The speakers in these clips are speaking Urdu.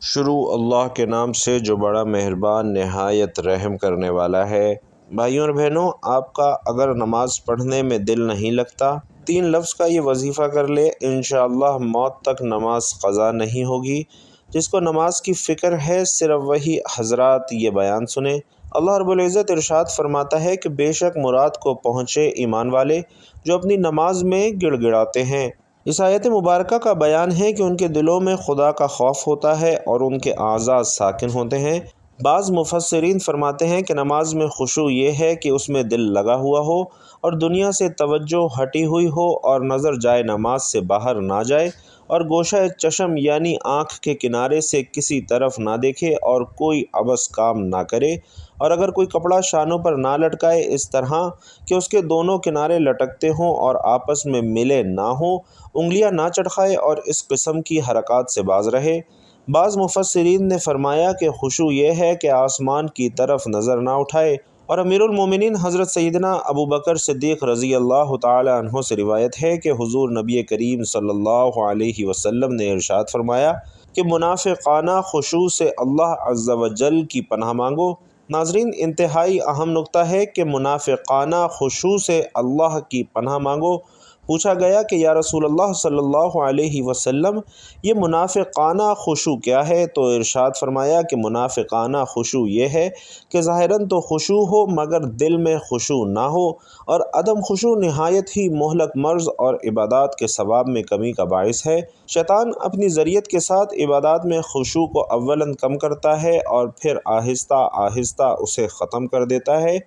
شروع اللہ کے نام سے جو بڑا مہربان نہایت رحم کرنے والا ہے۔ بھائیوں اور بہنوں، آپ کا اگر نماز پڑھنے میں دل نہیں لگتا، 3 لفظ کا یہ وظیفہ کر لے، انشاءاللہ موت تک نماز قضا نہیں ہوگی۔ جس کو نماز کی فکر ہے صرف وہی حضرات یہ بیان سنیں۔ اللہ رب العزت ارشاد فرماتا ہے کہ بے شک مراد کو پہنچے ایمان والے جو اپنی نماز میں گڑ گڑاتے ہیں۔ اس آیت مبارکہ کا بیان ہے کہ ان کے دلوں میں خدا کا خوف ہوتا ہے اور ان کے اعضاء ساکن ہوتے ہیں۔ بعض مفسرین فرماتے ہیں کہ نماز میں خشوع یہ ہے کہ اس میں دل لگا ہوا ہو اور دنیا سے توجہ ہٹی ہوئی ہو اور نظر جائے نماز سے باہر نہ جائے اور گوشہ چشم یعنی آنکھ کے کنارے سے کسی طرف نہ دیکھے اور کوئی عبث کام نہ کرے، اور اگر کوئی کپڑا شانوں پر نہ لٹکائے اس طرح کہ اس کے دونوں کنارے لٹکتے ہوں اور آپس میں ملے نہ ہوں، انگلیاں نہ چٹخائے اور اس قسم کی حرکات سے باز رہے۔ بعض مفسرین نے فرمایا کہ خشوع یہ ہے کہ آسمان کی طرف نظر نہ اٹھائے، اور امیر المومنین حضرت سیدنا ابو بکر صدیق رضی اللہ تعالی عنہ سے روایت ہے کہ حضور نبی کریم صلی اللہ علیہ وسلم نے ارشاد فرمایا کہ منافقانہ خشوع سے اللہ عز و جل کی پناہ مانگو۔ ناظرین، انتہائی اہم نقطہ ہے کہ منافقانہ خشوع سے اللہ کی پناہ مانگو۔ پوچھا گیا کہ یا رسول اللہ صلی اللہ علیہ وسلم، یہ منافقانہ خشوع کیا ہے؟ تو ارشاد فرمایا کہ منافقانہ خشوع یہ ہے کہ ظاہراً تو خشوع ہو مگر دل میں خشوع نہ ہو، اور عدم خشوع نہایت ہی مہلک مرض اور عبادات کے ثواب میں کمی کا باعث ہے۔ شیطان اپنی ذریت کے ساتھ عبادات میں خشوع کو اولاً کم کرتا ہے اور پھر آہستہ آہستہ اسے ختم کر دیتا ہے۔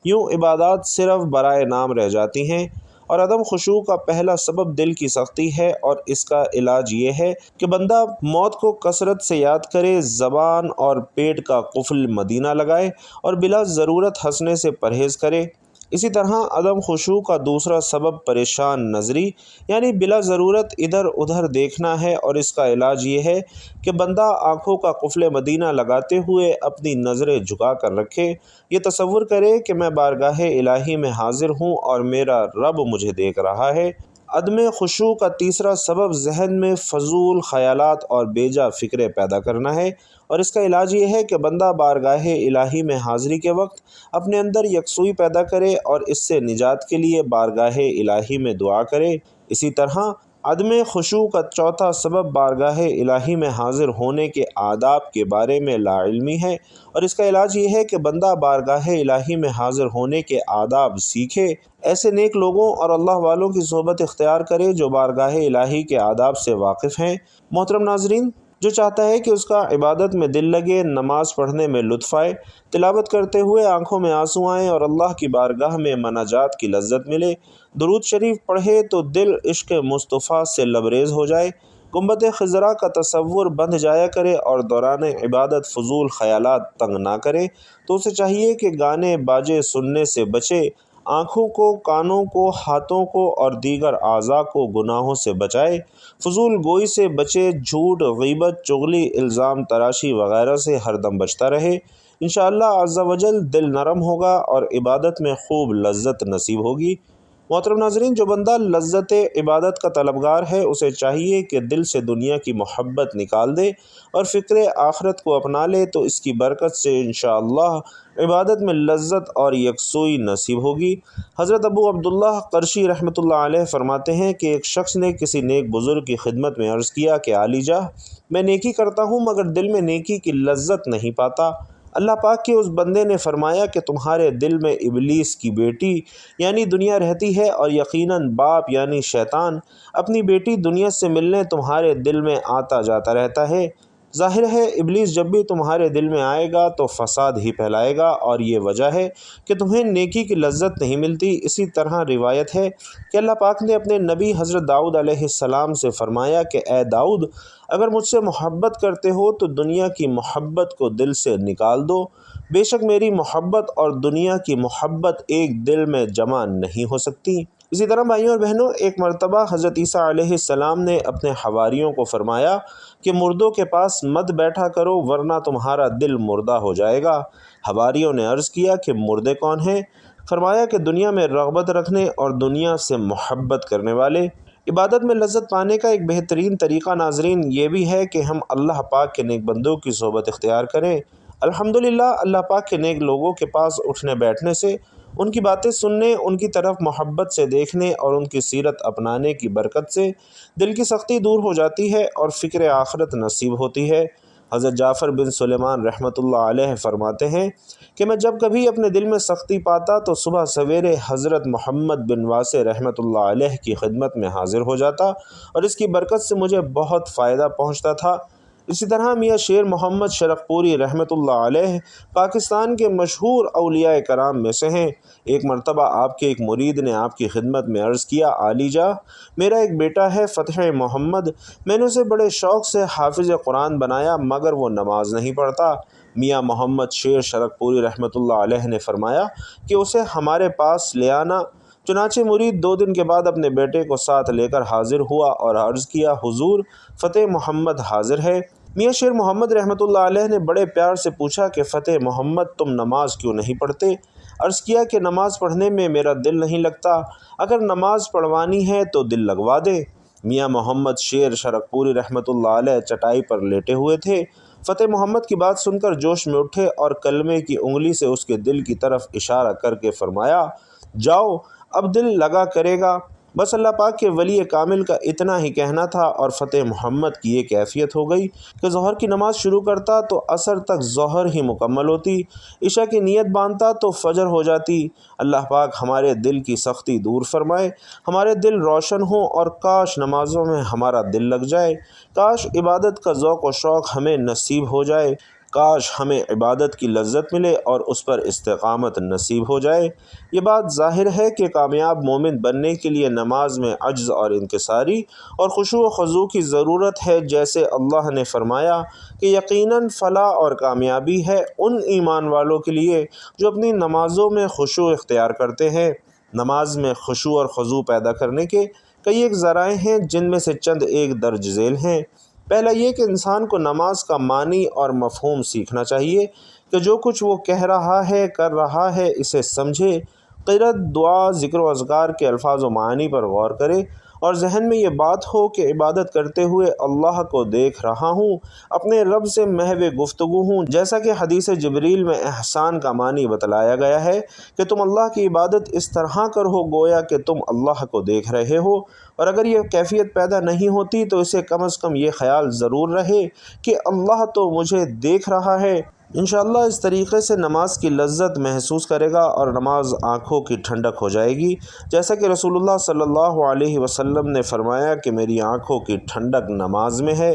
یوں عبادات صرف برائے نام رہ جاتی ہیں، اور عدم خشوع کا پہلا سبب دل کی سختی ہے، اور اس کا علاج یہ ہے کہ بندہ موت کو کثرت سے یاد کرے، زبان اور پیٹ کا قفل مدینہ لگائے اور بلا ضرورت ہنسنے سے پرہیز کرے۔ اسی طرح عدم خشوع کا دوسرا سبب پریشان نظری یعنی بلا ضرورت ادھر ادھر دیکھنا ہے، اور اس کا علاج یہ ہے کہ بندہ آنکھوں کا قفل مدینہ لگاتے ہوئے اپنی نظریں جھکا کر رکھے، یہ تصور کرے کہ میں بارگاہ الہی میں حاضر ہوں اور میرا رب مجھے دیکھ رہا ہے۔ عدم خشوع کا تیسرا سبب ذہن میں فضول خیالات اور بیجا فکریں پیدا کرنا ہے، اور اس کا علاج یہ ہے کہ بندہ بارگاہ الہی میں حاضری کے وقت اپنے اندر یکسوئی پیدا کرے اور اس سے نجات کے لیے بارگاہ الہی میں دعا کرے۔ اسی طرح عدم خشوع کا چوتھا سبب بارگاہ الہی میں حاضر ہونے کے آداب کے بارے میں لا علمی ہے، اور اس کا علاج یہ ہے کہ بندہ بارگاہ الہی میں حاضر ہونے کے آداب سیکھے، ایسے نیک لوگوں اور اللہ والوں کی صحبت اختیار کرے جو بارگاہ الہی کے آداب سے واقف ہیں۔ محترم ناظرین، جو چاہتا ہے کہ اس کا عبادت میں دل لگے، نماز پڑھنے میں لطف آئے، تلاوت کرتے ہوئے آنکھوں میں آنسو آئیں اور اللہ کی بارگاہ میں مناجات کی لذت ملے، درود شریف پڑھے تو دل عشق مصطفیٰ سے لبریز ہو جائے، گنبد خضرا کا تصور بندھ جایا کرے اور دوران عبادت فضول خیالات تنگ نہ کرے، تو اسے چاہیے کہ گانے باجے سننے سے بچے، آنکھوں کو، کانوں کو، ہاتھوں کو اور دیگر اعضاء کو گناہوں سے بچائے، فضول گوئی سے بچے، جھوٹ، غیبت، چغلی، الزام تراشی وغیرہ سے ہر دم بچتا رہے۔ انشاءاللہ عز و جل دل نرم ہوگا اور عبادت میں خوب لذت نصیب ہوگی۔ محترم ناظرین، جو بندہ لذت عبادت کا طلبگار ہے اسے چاہیے کہ دل سے دنیا کی محبت نکال دے اور فکر آخرت کو اپنا لے، تو اس کی برکت سے انشاءاللہ عبادت میں لذت اور یکسوئی نصیب ہوگی۔ حضرت ابو عبداللہ قرشی رحمۃ اللہ علیہ فرماتے ہیں کہ ایک شخص نے کسی نیک بزرگ کی خدمت میں عرض کیا کہ عالی جاہ، میں نیکی کرتا ہوں مگر دل میں نیکی کی لذت نہیں پاتا۔ اللہ پاک کے اس بندے نے فرمایا کہ تمہارے دل میں ابلیس کی بیٹی یعنی دنیا رہتی ہے، اور یقیناً باپ یعنی شیطان اپنی بیٹی دنیا سے ملنے تمہارے دل میں آتا جاتا رہتا ہے۔ ظاہر ہے ابلیس جب بھی تمہارے دل میں آئے گا تو فساد ہی پھیلائے گا، اور یہ وجہ ہے کہ تمہیں نیکی کی لذت نہیں ملتی۔ اسی طرح روایت ہے کہ اللہ پاک نے اپنے نبی حضرت داؤد علیہ السلام سے فرمایا کہ اے داؤد، اگر مجھ سے محبت کرتے ہو تو دنیا کی محبت کو دل سے نکال دو، بے شک میری محبت اور دنیا کی محبت ایک دل میں جمع نہیں ہو سکتی۔ اسی طرح بھائیوں اور بہنوں، ایک مرتبہ حضرت عیسیٰ علیہ السلام نے اپنے حواریوں کو فرمایا کہ مردوں کے پاس مت بیٹھا کرو ورنہ تمہارا دل مردہ ہو جائے گا۔ حواریوں نے عرض کیا کہ مردے کون ہیں؟ فرمایا کہ دنیا میں رغبت رکھنے اور دنیا سے محبت کرنے والے۔ عبادت میں لذت پانے کا ایک بہترین طریقہ ناظرین یہ بھی ہے کہ ہم اللہ پاک کے نیک بندوں کی صحبت اختیار کریں۔ الحمدللہ اللہ پاک کے نیک لوگوں کے پاس اٹھنے بیٹھنے سے، ان کی باتیں سننے، ان کی طرف محبت سے دیکھنے اور ان کی سیرت اپنانے کی برکت سے دل کی سختی دور ہو جاتی ہے اور فکر آخرت نصیب ہوتی ہے۔ حضرت جعفر بن سلیمان رحمۃ اللہ علیہ فرماتے ہیں کہ میں جب کبھی اپنے دل میں سختی پاتا تو صبح سویرے حضرت محمد بن واسع رحمۃ اللہ علیہ کی خدمت میں حاضر ہو جاتا اور اس کی برکت سے مجھے بہت فائدہ پہنچتا تھا۔ اسی طرح میاں شیر محمد شرق پوری رحمۃ اللہ علیہ پاکستان کے مشہور اولیاء کرام میں سے ہیں۔ ایک مرتبہ آپ کے ایک مرید نے آپ کی خدمت میں عرض کیا، عالی جاں، میرا ایک بیٹا ہے فتح محمد، میں نے اسے بڑے شوق سے حافظ قرآن بنایا مگر وہ نماز نہیں پڑھتا۔ میاں محمد شیر شرق پوری رحمۃ اللہ علیہ نے فرمایا کہ اسے ہمارے پاس لے آنا۔ چنانچہ مرید 2 دن کے بعد اپنے بیٹے کو ساتھ لے کر حاضر ہوا اور عرض کیا، حضور فتح محمد حاضر ہے۔ میاں شیر محمد رحمۃ اللہ علیہ نے بڑے پیار سے پوچھا کہ فتح محمد تم نماز کیوں نہیں پڑھتے؟ عرض کیا کہ نماز پڑھنے میں میرا دل نہیں لگتا، اگر نماز پڑھوانی ہے تو دل لگوا دے۔ میاں محمد شیر شرق پوری رحمۃ اللہ علیہ چٹائی پر لیٹے ہوئے تھے۔ فتح محمد کی بات سن کر جوش میں اٹھے اور کلمے کی انگلی سے اس کے دل کی طرف اشارہ کر کے فرمایا، جاؤ اب دل لگا کرے گا۔ بس اللہ پاک کے ولی کامل کا اتنا ہی کہنا تھا اور فتح محمد کی یہ کیفیت ہو گئی کہ ظہر کی نماز شروع کرتا تو عصر تک ظہر ہی مکمل ہوتی، عشاء کی نیت باندھتا تو فجر ہو جاتی۔ اللہ پاک ہمارے دل کی سختی دور فرمائے، ہمارے دل روشن ہوں اور کاش نمازوں میں ہمارا دل لگ جائے، کاش عبادت کا ذوق و شوق ہمیں نصیب ہو جائے، کاش ہمیں عبادت کی لذت ملے اور اس پر استقامت نصیب ہو جائے۔ یہ بات ظاہر ہے کہ کامیاب مومن بننے کے لیے نماز میں عجز اور انکساری اور خشوع و خضوع کی ضرورت ہے، جیسے اللہ نے فرمایا کہ یقیناً فلاح اور کامیابی ہے ان ایمان والوں کے لیے جو اپنی نمازوں میں خشوع اختیار کرتے ہیں۔ نماز میں خشوع اور خضوع پیدا کرنے کے کئی ایک ذرائع ہیں، جن میں سے چند ایک درج ذیل ہیں۔ پہلا یہ کہ انسان کو نماز کا معنی اور مفہوم سیکھنا چاہیے کہ جو کچھ وہ کہہ رہا ہے، کر رہا ہے، اسے سمجھے، قرأت، دعا، ذکر و اذکار کے الفاظ و معانی پر غور کرے اور ذہن میں یہ بات ہو کہ عبادت کرتے ہوئے اللہ کو دیکھ رہا ہوں، اپنے رب سے محو گفتگو ہوں، جیسا کہ حدیث جبریل میں احسان کا معنی بتلایا گیا ہے کہ تم اللہ کی عبادت اس طرح کرو گویا کہ تم اللہ کو دیکھ رہے ہو، اور اگر یہ کیفیت پیدا نہیں ہوتی تو اسے کم از کم یہ خیال ضرور رہے کہ اللہ تو مجھے دیکھ رہا ہے۔ انشاءاللہ اس طریقے سے نماز کی لذت محسوس کرے گا اور نماز آنکھوں کی ٹھنڈک ہو جائے گی، جیسا کہ رسول اللہ صلی اللہ علیہ وسلم نے فرمایا کہ میری آنکھوں کی ٹھنڈک نماز میں ہے۔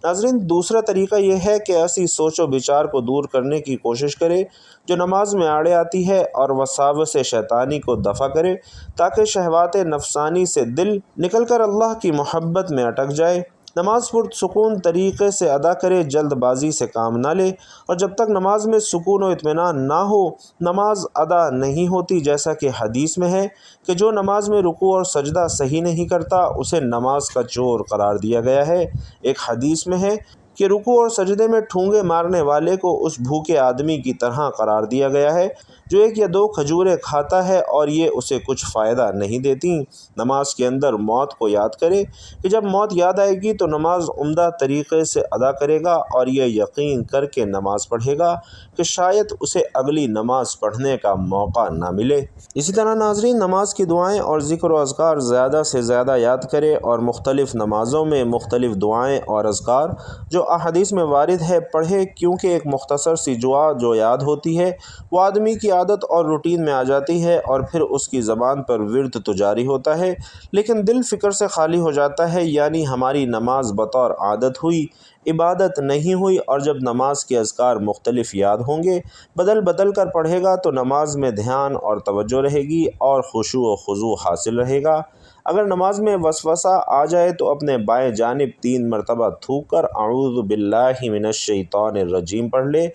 ناظرین، دوسرا طریقہ یہ ہے کہ ایسی سوچ و بچار کو دور کرنے کی کوشش کرے جو نماز میں آڑے آتی ہے اور وساوس شیطانی کو دفع کرے تاکہ شہوات نفسانی سے دل نکل کر اللہ کی محبت میں اٹک جائے۔ نماز پرسکون طریقے سے ادا کرے، جلد بازی سے کام نہ لے، اور جب تک نماز میں سکون و اطمینان نہ ہو نماز ادا نہیں ہوتی، جیسا کہ حدیث میں ہے کہ جو نماز میں رکوع اور سجدہ صحیح نہیں کرتا اسے نماز کا چور قرار دیا گیا ہے۔ ایک حدیث میں ہے کہ رکوع اور سجدے میں ٹھونگے مارنے والے کو اس بھوکے آدمی کی طرح قرار دیا گیا ہے جو 1 یا 2 کھجوریں کھاتا ہے اور یہ اسے کچھ فائدہ نہیں دیتی۔ نماز کے اندر موت کو یاد کرے کہ جب موت یاد آئے گی تو نماز عمدہ طریقے سے ادا کرے گا اور یہ یقین کر کے نماز پڑھے گا کہ شاید اسے اگلی نماز پڑھنے کا موقع نہ ملے۔ اسی طرح ناظرین، نماز کی دعائیں اور ذکر و اذکار زیادہ سے زیادہ یاد کرے اور مختلف نمازوں میں مختلف دعائیں اور اذکار جو احادیث میں وارد ہے پڑھے، کیونکہ ایک مختصر سی دعا جو یاد ہوتی ہے وہ آدمی کی عادت اور روٹین میں آ جاتی ہے اور پھر اس کی زبان پر ورد تو جاری ہوتا ہے لیکن دل فکر سے خالی ہو جاتا ہے، یعنی ہماری نماز بطور عادت ہوئی، عبادت نہیں ہوئی۔ اور جب نماز کے اذکار مختلف یاد ہوں گے، بدل بدل کر پڑھے گا تو نماز میں دھیان اور توجہ رہے گی اور خشوع و خضوع حاصل رہے گا۔ اگر نماز میں وسوسہ آ جائے تو اپنے بائیں جانب 3 مرتبہ تھوک کر اعوذ باللہ من الشیطان الرجیم پڑھ لے۔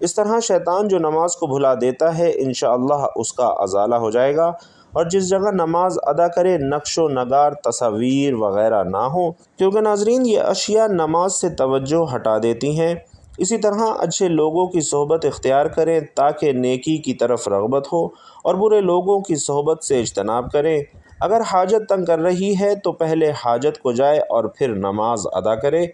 اس طرح شیطان جو نماز کو بھلا دیتا ہے انشاءاللہ اس کا ازالہ ہو جائے گا، اور جس جگہ نماز ادا کرے نقش و نگار، تصاویر وغیرہ نہ ہوں، کیونکہ ناظرین یہ اشیاء نماز سے توجہ ہٹا دیتی ہیں۔ اسی طرح اچھے لوگوں کی صحبت اختیار کریں تاکہ نیکی کی طرف رغبت ہو اور برے لوگوں کی صحبت سے اجتناب کریں۔ اگر حاجت تنگ کر رہی ہے تو پہلے حاجت کو جائے اور پھر نماز ادا کرے۔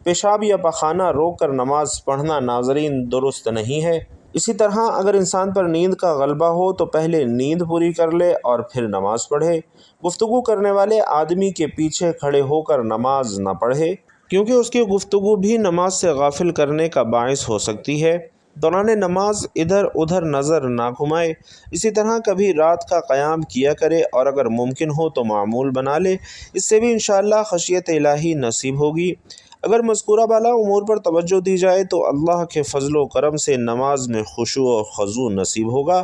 پیشاب یا پخانہ روک کر نماز پڑھنا ناظرین درست نہیں ہے۔ اسی طرح اگر انسان پر نیند کا غلبہ ہو تو پہلے نیند پوری کر لے اور پھر نماز پڑھے۔ گفتگو کرنے والے آدمی کے پیچھے کھڑے ہو کر نماز نہ پڑھے، کیونکہ اس کی گفتگو بھی نماز سے غافل کرنے کا باعث ہو سکتی ہے۔ دوران نماز ادھر ادھر نظر نہ گھمائے۔ اسی طرح کبھی رات کا قیام کیا کرے اور اگر ممکن ہو تو معمول بنا لے، اس سے بھی انشاءاللہ خشیت الہی نصیب ہوگی۔ اگر مذکورہ بالا امور پر توجہ دی جائے تو اللہ کے فضل و کرم سے نماز میں خشوع و خضوع نصیب ہوگا۔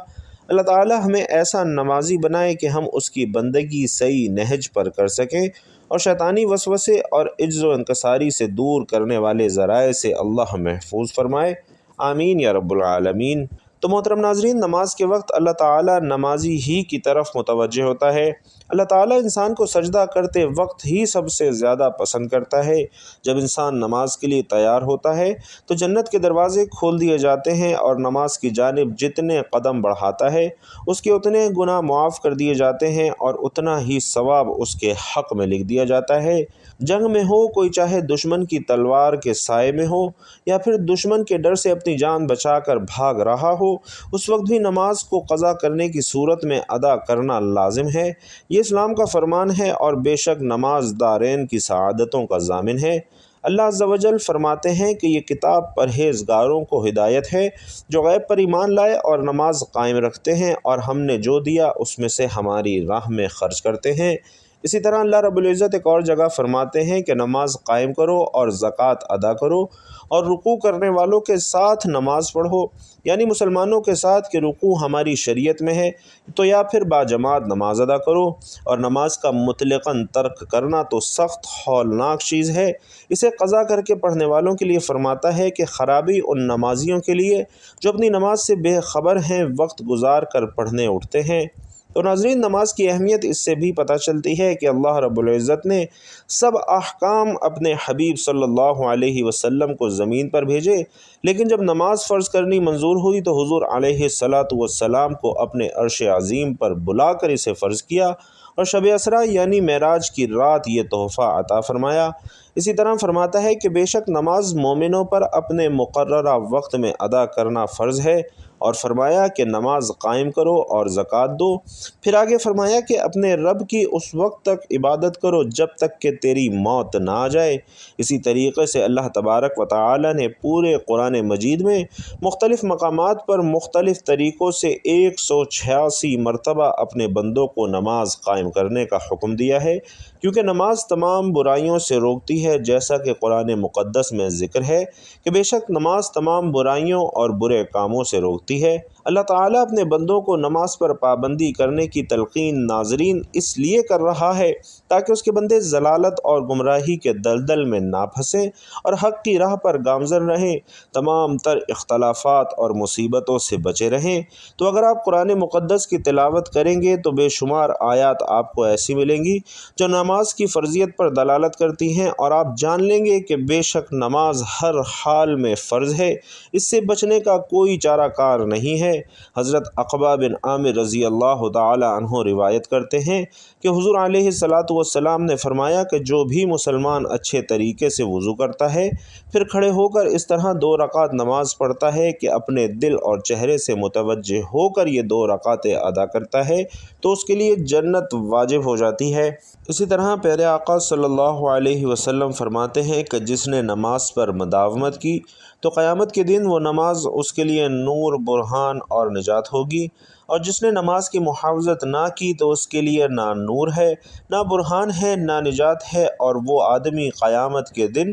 اللہ تعالی ہمیں ایسا نمازی بنائے کہ ہم اس کی بندگی صحیح نہج پر کر سکیں اور شیطانی وسوسے اور عجز و انکساری سے دور کرنے والے ذرائع سے اللہ محفوظ فرمائے، آمین یا رب العالمین۔ تو محترم ناظرین، نماز کے وقت اللہ تعالی نمازی ہی کی طرف متوجہ ہوتا ہے۔ اللہ تعالی انسان کو سجدہ کرتے وقت ہی سب سے زیادہ پسند کرتا ہے۔ جب انسان نماز کے لیے تیار ہوتا ہے تو جنت کے دروازے کھول دیے جاتے ہیں اور نماز کی جانب جتنے قدم بڑھاتا ہے اس کے اتنے گناہ معاف کر دیے جاتے ہیں اور اتنا ہی ثواب اس کے حق میں لکھ دیا جاتا ہے۔ جنگ میں ہو کوئی چاہے دشمن کی تلوار کے سائے میں ہو یا پھر دشمن کے ڈر سے اپنی جان بچا کر بھاگ رہا ہو، اس وقت بھی نماز کو قضا کرنے کی صورت میں ادا کرنا لازم ہے۔ یہ اسلام کا فرمان ہے اور بے شک نماز دارین کی سعادتوں کا ضامن ہے۔ اللہ عز و جل فرماتے ہیں کہ یہ کتاب پرہیزگاروں کو ہدایت ہے جو غیب پر ایمان لائے اور نماز قائم رکھتے ہیں اور ہم نے جو دیا اس میں سے ہماری راہ میں خرچ کرتے ہیں۔ اسی طرح اللہ رب العزت ایک اور جگہ فرماتے ہیں کہ نماز قائم کرو اور زکوٰۃ ادا کرو اور رکوع کرنے والوں کے ساتھ نماز پڑھو، یعنی مسلمانوں کے ساتھ کہ رکوع ہماری شریعت میں ہے تو یا پھر باجماعت نماز ادا کرو، اور نماز کا مطلقاً ترک کرنا تو سخت ہولناک چیز ہے۔ اسے قضا کر کے پڑھنے والوں کے لیے فرماتا ہے کہ خرابی ان نمازیوں کے لیے جو اپنی نماز سے بے خبر ہیں، وقت گزار کر پڑھنے اٹھتے ہیں۔ تو ناظرین، نماز کی اہمیت اس سے بھی پتہ چلتی ہے کہ اللہ رب العزت نے سب احکام اپنے حبیب صلی اللہ علیہ وسلم کو زمین پر بھیجے، لیکن جب نماز فرض کرنی منظور ہوئی تو حضور علیہ الصلاۃ والسلام کو اپنے عرش عظیم پر بلا کر اسے فرض کیا اور شب اسریٰ یعنی معراج کی رات یہ تحفہ عطا فرمایا۔ اسی طرح فرماتا ہے کہ بے شک نماز مومنوں پر اپنے مقررہ وقت میں ادا کرنا فرض ہے، اور فرمایا کہ نماز قائم کرو اور زکوٰۃ دو۔ پھر آگے فرمایا کہ اپنے رب کی اس وقت تک عبادت کرو جب تک کہ تیری موت نہ آ جائے۔ اسی طریقے سے اللہ تبارک و تعالی نے پورے قرآن مجید میں مختلف مقامات پر مختلف طریقوں سے 186 مرتبہ اپنے بندوں کو نماز قائم کرنے کا حکم دیا ہے، کیونکہ نماز تمام برائیوں سے روکتی ہے، جیسا کہ قرآن مقدس میں ذکر ہے کہ بے شک نماز تمام برائیوں اور برے کاموں سے روکتی ہے۔ اللہ تعالیٰ اپنے بندوں کو نماز پر پابندی کرنے کی تلقین ناظرین اس لیے کر رہا ہے تاکہ اس کے بندے ضلالت اور گمراہی کے دلدل میں نہ پھنسیں اور حق کی راہ پر گامزن رہیں، تمام تر اختلافات اور مصیبتوں سے بچے رہیں۔ تو اگر آپ قرآن مقدس کی تلاوت کریں گے تو بے شمار آیات آپ کو ایسی ملیں گی جو نماز کی فرضیت پر دلالت کرتی ہیں، اور آپ جان لیں گے کہ بے شک نماز ہر حال میں فرض ہے، اس سے بچنے کا کوئی چارہ کار نہیں ہے۔ حضرت عقبہ بن عامر رضی اللہ تعالی عنہ روایت کرتے ہیں کہ حضور علیہ الصلاۃ والسلام نے فرمایا کہ جو بھی مسلمان اچھے طریقے سے وضو کرتا ہے پھر کھڑے ہو کر اس طرح 2 رکعت نماز پڑھتا ہے کہ اپنے دل اور چہرے سے متوجہ ہو کر یہ 2 رکعتیں ادا کرتا ہے تو اس کے لیے جنت واجب ہو جاتی ہے۔ اسی طرح پیارے آقا صلی اللہ علیہ وسلم فرماتے ہیں کہ جس نے نماز پر مداومت کی تو قیامت کے دن وہ نماز اس کے لیے نور، برہان اور نجات ہوگی، اور جس نے نماز کی محافظت نہ کی تو اس کے لیے نہ نور ہے، نہ برہان ہے، نہ نجات ہے، اور وہ آدمی قیامت کے دن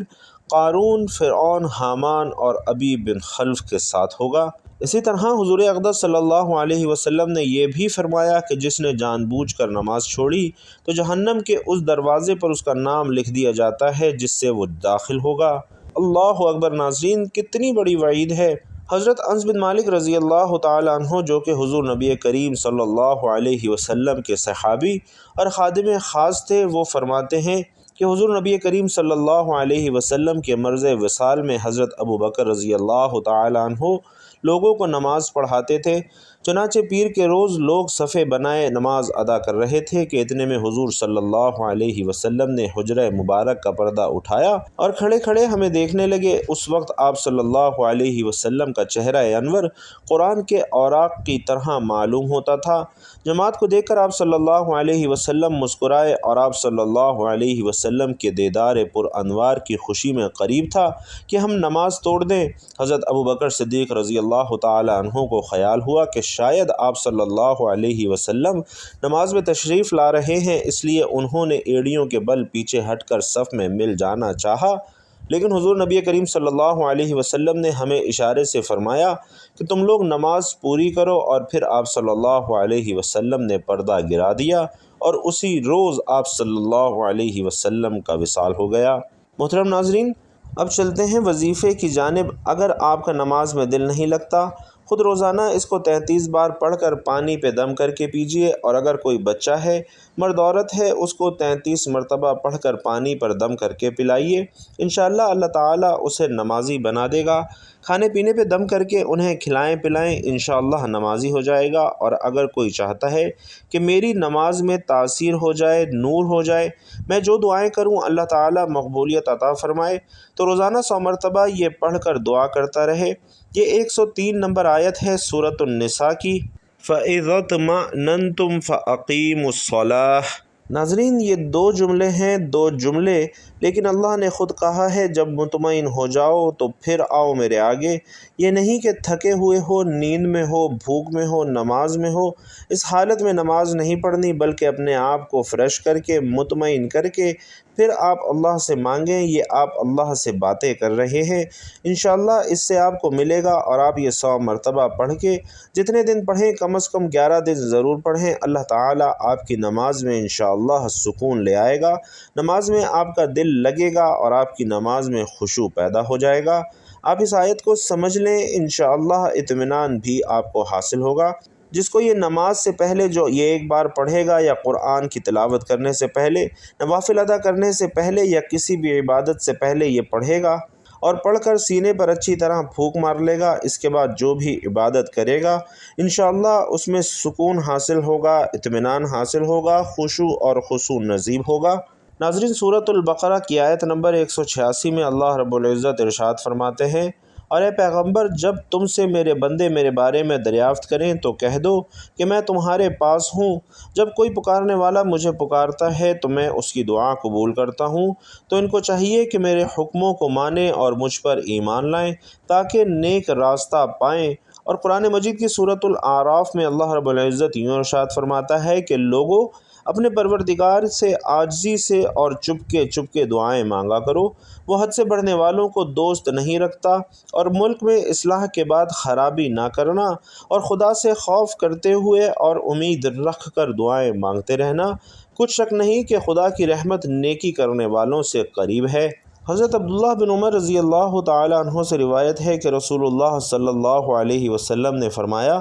قارون، فرعون، حامان اور ابی بن خلف کے ساتھ ہوگا۔ اسی طرح حضور اقدس صلی اللہ علیہ وسلم نے یہ بھی فرمایا کہ جس نے جان بوجھ کر نماز چھوڑی تو جہنم کے اس دروازے پر اس کا نام لکھ دیا جاتا ہے جس سے وہ داخل ہوگا۔ اللہ اکبر ناظرین، کتنی بڑی وعید ہے۔ حضرت انس بن مالک رضی اللہ تعالی عنہ جو کہ حضور نبی کریم صلی اللہ علیہ وسلم کے صحابی اور خادم خاص تھے، وہ فرماتے ہیں کہ حضور نبی کریم صلی اللہ علیہ وسلم کے مرض وصال میں حضرت ابو بکر رضی اللہ تعالی عنہ لوگوں کو نماز پڑھاتے تھے، چنانچہ پیر کے روز لوگ صفے بنائے نماز ادا کر رہے تھے کہ اتنے میں حضور صلی اللہ علیہ وسلم نے حجرہ مبارک کا پردہ اٹھایا اور کھڑے کھڑے ہمیں دیکھنے لگے۔ اس وقت آپ صلی اللہ علیہ وسلم کا چہرہ انور قرآن کے اوراق کی طرح معلوم ہوتا تھا۔ جماعت کو دیکھ کر آپ صلی اللہ علیہ وسلم مسکرائے اور آپ صلی اللہ علیہ وسلم کے دیدار پر انوار کی خوشی میں قریب تھا کہ ہم نماز توڑ دیں۔ حضرت ابوبکر صدیق رضی اللہ تعالی عنہ کو خیال ہوا کہ شاید آپ صلی اللہ علیہ وسلم نماز میں تشریف لا رہے ہیں، اس لیے انہوں نے ایڑیوں کے بل پیچھے ہٹ کر صف میں مل جانا چاہا، لیکن حضور نبی کریم صلی اللہ علیہ وسلم نے ہمیں اشارے سے فرمایا کہ تم لوگ نماز پوری کرو، اور پھر آپ صلی اللہ علیہ وسلم نے پردہ گرا دیا اور اسی روز آپ صلی اللہ علیہ وسلم کا وصال ہو گیا۔ محترم ناظرین، اب چلتے ہیں وظیفے کی جانب۔ اگر آپ کا نماز میں دل نہیں لگتا، خود روزانہ اس کو 33 بار پڑھ کر پانی پہ دم کر کے پیجیے، اور اگر کوئی بچہ ہے، مرد عورت ہے، اس کو 33 مرتبہ پڑھ کر پانی پر دم کر کے پلائیے۔ انشاءاللہ اللہ تعالیٰ اسے نمازی بنا دے گا۔ کھانے پینے پہ دم کر کے انہیں کھلائیں پلائیں، انشاءاللہ نمازی ہو جائے گا۔ اور اگر کوئی چاہتا ہے کہ میری نماز میں تاثیر ہو جائے، نور ہو جائے، میں جو دعائیں کروں اللہ تعالیٰ مقبولیت عطا فرمائے، تو روزانہ 100 مرتبہ یہ پڑھ کر دعا کرتا رہے۔ یہ 103 نمبر آیت ہے سورۃ النساء کی، فَإِذَا اطْمَأْنَنْتُمْ فَأَقِیمُوا الصَّلَاةَ۔ ناظرین، یہ 2 جملے ہیں، 2 جملے، لیکن اللہ نے خود کہا ہے جب مطمئن ہو جاؤ تو پھر آؤ میرے آگے۔ یہ نہیں کہ تھکے ہوئے ہو، نیند میں ہو، بھوک میں ہو، نماز میں ہو، اس حالت میں نماز نہیں پڑھنی، بلکہ اپنے آپ کو فریش کر کے، مطمئن کر کے پھر آپ اللہ سے مانگیں۔ یہ آپ اللہ سے باتیں کر رہے ہیں، انشاءاللہ اس سے آپ کو ملے گا۔ اور آپ یہ 100 مرتبہ پڑھ کے جتنے دن پڑھیں، کم از کم 11 دن ضرور پڑھیں، اللہ تعالیٰ آپ کی نماز میں انشاءاللہ سکون لے آئے گا، نماز میں آپ کا دل لگے گا اور آپ کی نماز میں خشوع پیدا ہو جائے گا۔ آپ اس آیت کو سمجھ لیں، انشاءاللہ اطمینان بھی آپ کو حاصل ہوگا۔ جس کو یہ نماز سے پہلے جو یہ ایک بار پڑھے گا، یا قرآن کی تلاوت کرنے سے پہلے، نوافل ادا کرنے سے پہلے، یا کسی بھی عبادت سے پہلے یہ پڑھے گا اور پڑھ کر سینے پر اچھی طرح پھونک مار لے گا، اس کے بعد جو بھی عبادت کرے گا انشاءاللہ اس میں سکون حاصل ہوگا، اطمینان حاصل ہوگا، خشوع اور خضوع نصیب ہوگا۔ ناظرین، سورۃ البقرہ کی آیت نمبر 186 میں اللہ رب العزت ارشاد فرماتے ہیں، اور اے پیغمبر، جب تم سے میرے بندے میرے بارے میں دریافت کریں تو کہہ دو کہ میں تمہارے پاس ہوں۔ جب کوئی پکارنے والا مجھے پکارتا ہے تو میں اس کی دعا قبول کرتا ہوں۔ تو ان کو چاہیے کہ میرے حکموں کو مانیں اور مجھ پر ایمان لائیں تاکہ نیک راستہ پائیں۔ اور قرآن مجید کی سورۃ الاعراف میں اللہ رب العزت یوں ارشاد فرماتا ہے کہ لوگوں، اپنے پروردگار سے عاجزی سے اور چپکے دعائیں مانگا کرو، وہ حد سے بڑھنے والوں کو دوست نہیں رکھتا، اور ملک میں اصلاح کے بعد خرابی نہ کرنا، اور خدا سے خوف کرتے ہوئے اور امید رکھ کر دعائیں مانگتے رہنا، کچھ شک نہیں کہ خدا کی رحمت نیکی کرنے والوں سے قریب ہے۔ حضرت عبداللہ بن عمر رضی اللہ تعالی عنہ سے روایت ہے کہ رسول اللہ صلی اللہ علیہ وسلم نے فرمایا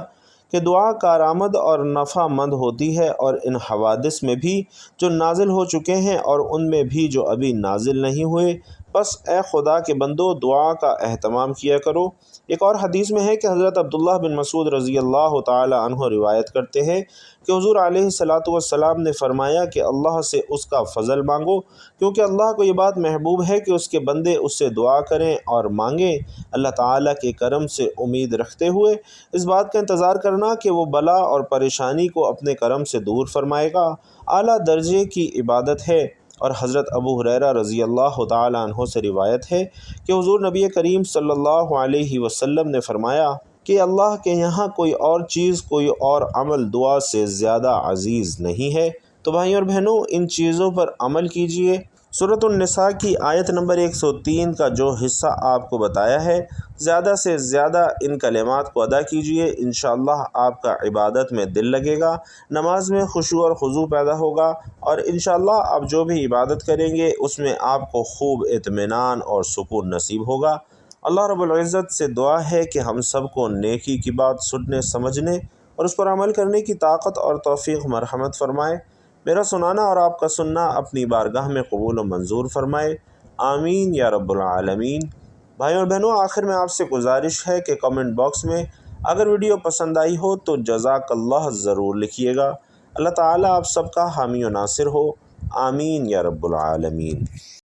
کہ دعا کارآمد اور نفع مند ہوتی ہے، اور ان حوادث میں بھی جو نازل ہو چکے ہیں اور ان میں بھی جو ابھی نازل نہیں ہوئے، بس اے خدا کے بندو دعا کا اہتمام کیا کرو۔ ایک اور حدیث میں ہے کہ حضرت عبداللہ بن مسعود رضی اللہ تعالی عنہ روایت کرتے ہیں کہ حضور علیہ السلام نے فرمایا کہ اللہ سے اس کا فضل مانگو، کیونکہ اللہ کو یہ بات محبوب ہے کہ اس کے بندے اس سے دعا کریں اور مانگیں، اللہ تعالیٰ کے کرم سے امید رکھتے ہوئے اس بات کا انتظار کرنا کہ وہ بلا اور پریشانی کو اپنے کرم سے دور فرمائے گا، اعلیٰ درجے کی عبادت ہے۔ اور حضرت ابو ہریرہ رضی اللہ تعالی عنہ سے روایت ہے کہ حضور نبی کریم صلی اللہ علیہ وسلم نے فرمایا کہ اللہ کے یہاں کوئی اور چیز، کوئی اور عمل دعا سے زیادہ عزیز نہیں ہے۔ تو بھائیوں اور بہنوں، ان چیزوں پر عمل کیجئے۔ سورۃ النساء کی آیت نمبر 103 کا جو حصہ آپ کو بتایا ہے، زیادہ سے زیادہ ان کلمات کو ادا کیجئے، انشاءاللہ آپ کا عبادت میں دل لگے گا، نماز میں خشوع اور خضوع پیدا ہوگا، اور انشاءاللہ آپ جو بھی عبادت کریں گے اس میں آپ کو خوب اطمینان اور سکون نصیب ہوگا۔ اللہ رب العزت سے دعا ہے کہ ہم سب کو نیکی کی بات سننے، سمجھنے اور اس پر عمل کرنے کی طاقت اور توفیق مرحمت فرمائے۔ میرا سنانا اور آپ کا سننا اپنی بارگاہ میں قبول و منظور فرمائے، آمین یا رب العالمین۔ بھائیوں اور بہنوں، آخر میں آپ سے گزارش ہے کہ کمنٹ باکس میں اگر ویڈیو پسند آئی ہو تو جزاک اللہ ضرور لکھیے گا۔ اللہ تعالیٰ آپ سب کا حامی و ناصر ہو، آمین یا رب العالمین۔